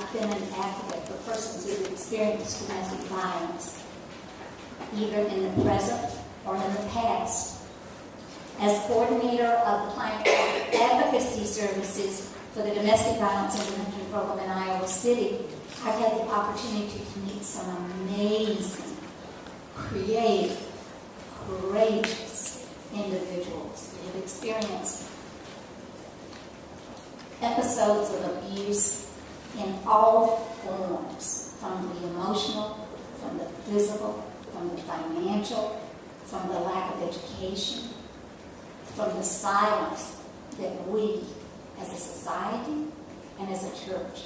I've been an advocate for persons who have experienced domestic violence, either in the present or in the past. As coordinator of the Client Advocacy Services for the Domestic Violence Intervention Program in Iowa City, I've had the opportunity to meet some amazing, creative, courageous individuals who have experienced episodes of abuse in all forms, from the emotional, from the physical, from the financial, from the lack of education, from the silence that we as a society and as a church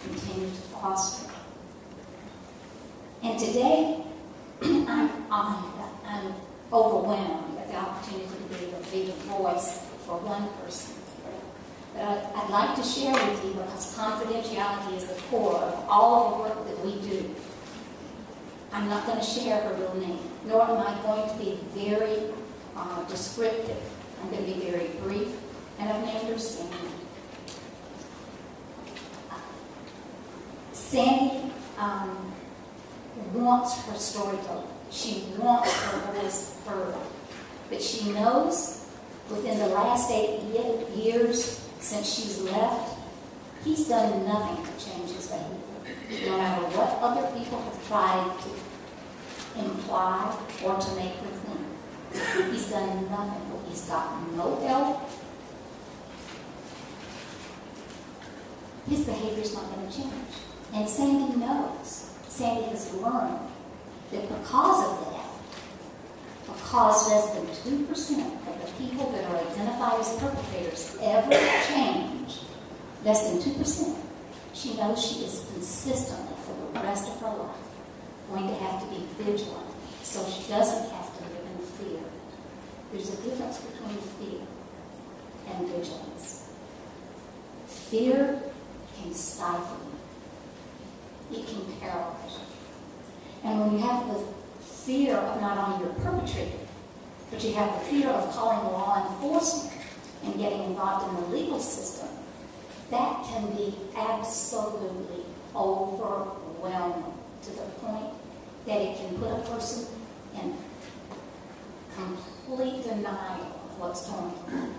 continue to foster. And today, I'm honored, I'm overwhelmed at the opportunity to be the voice for one person. But I'd like to share with you, because confidentiality is the core of all of the work that we do. I'm not going to share her real name, nor am I going to be very descriptive. I'm going to be very brief, and I've named her Sandy. Sandy wants her story told. She wants her voice heard. But she knows within the last 8 years since she's left, he's done nothing to change his behavior. No matter what other people have tried to imply or to make her think, he's done nothing. He's gotten no help. His behavior's not going to change. And Sandy knows. Sandy has learned that because of that, because less than 2% of the people that are identified as perpetrators ever change, less than 2%, she knows she is consistently, for the rest of her life, going to have to be vigilant so she doesn't have to live in fear. There's a difference between fear and vigilance. Fear can stifle you. It can paralyze you. And when you have the fear of not only your perpetrator, but you have the fear of calling law enforcement and getting involved in the legal system, that can be absolutely overwhelming to the point that it can put a person in complete denial of what's going on.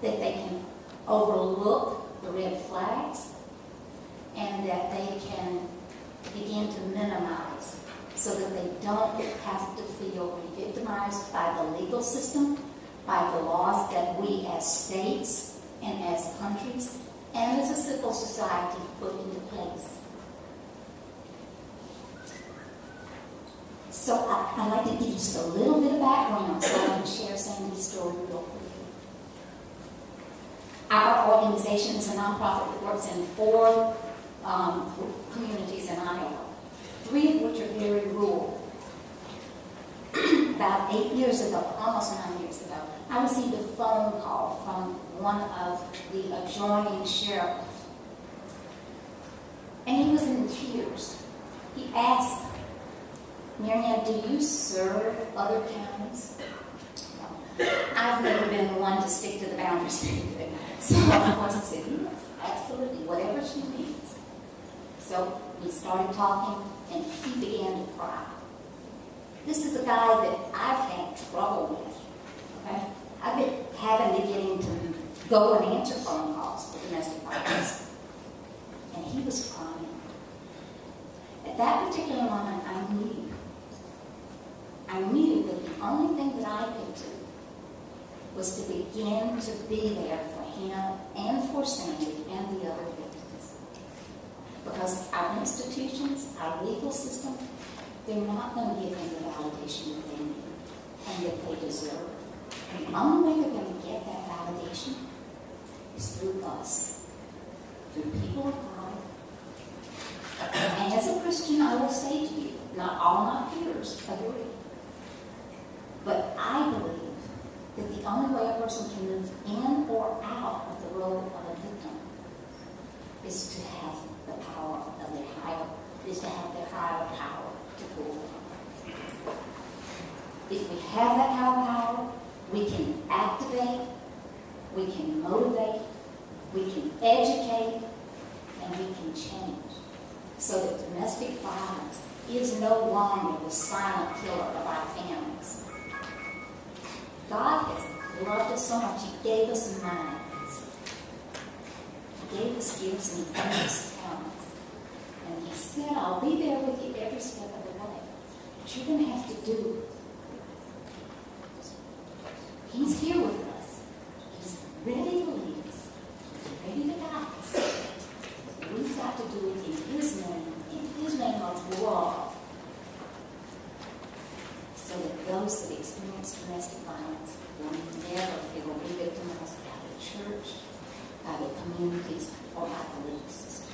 That they can overlook the red flags, and that they can begin to minimize so that they don't have to feel re-victimized by the legal system, by the laws that we as states and as countries and as a civil society put into place. So I'd like to give you just a little bit of background so I can share Sandy's story real quickly. Our organization is a nonprofit that works in 4 communities in Iowa, 3 of which are very rural. About 8 years ago, almost 9 years ago, I received a phone call from one of the adjoining sheriffs. And he was in tears. He asked, "Marianne, do you serve other counties?" I've never been the one to stick to the boundaries. So of course I said, "Yes, absolutely, whatever she needs." So we started talking, and he began to cry. This is a guy that I've had trouble with. Okay? I've been having to get him to go and answer phone calls for domestic violence. And he was crying. At that particular moment, I knew that the only thing that I could do was to begin to be there for him and for Sandy and the other victims. Because our institutions, our legal system, they're not going to give them the validation that they need and that they deserve. And the only way they're going to get that validation is through us, through people of God. And as a Christian, I will say to you, not all my peers agree. But I believe that the only way a person can move in or out of the role of a victim is to have the power of their higher, is to have their higher power to pull them. If we have that higher power, we can activate, we can motivate, we can educate, and and we can change so that domestic violence is no longer the silent killer of our families. God has loved us so much, He gave us minds. He gave us gifts and He gave us talents. And He said, I'll be there with you every step of the way. But you're going to have to do it. He's here with us. He's ready to lead us. He's ready to guide us. We've got to do it in His name of love. So that those that experience domestic violence will never feel re-victimized by the church, by the communities, or by the legal system.